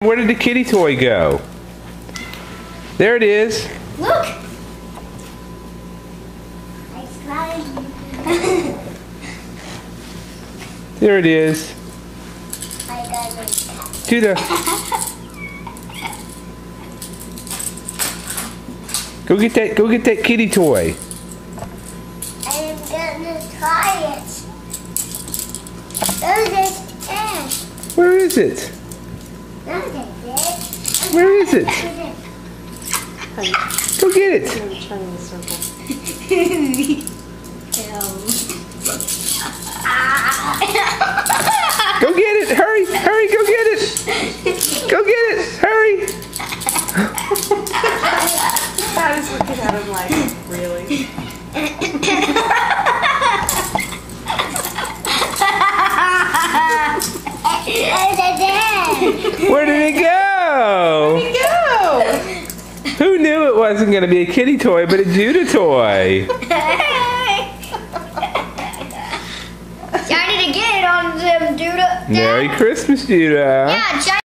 Where did the kitty toy go? There it is. Look! There it is. Judah. Go get that kitty toy. I'm gonna try it. Oh, there's ash. Where is it? No, there's Where is it? Go get it. Turn in a circle. Go get it. Hurry, hurry, go get it. Go get it. Hurry. That is looking at him like, really? Where did it go? Where'd it go? Who knew it wasn't going to be a kitty toy, but a Judah toy? Started to get it on them, Judah. Merry Christmas, Judah. Yeah,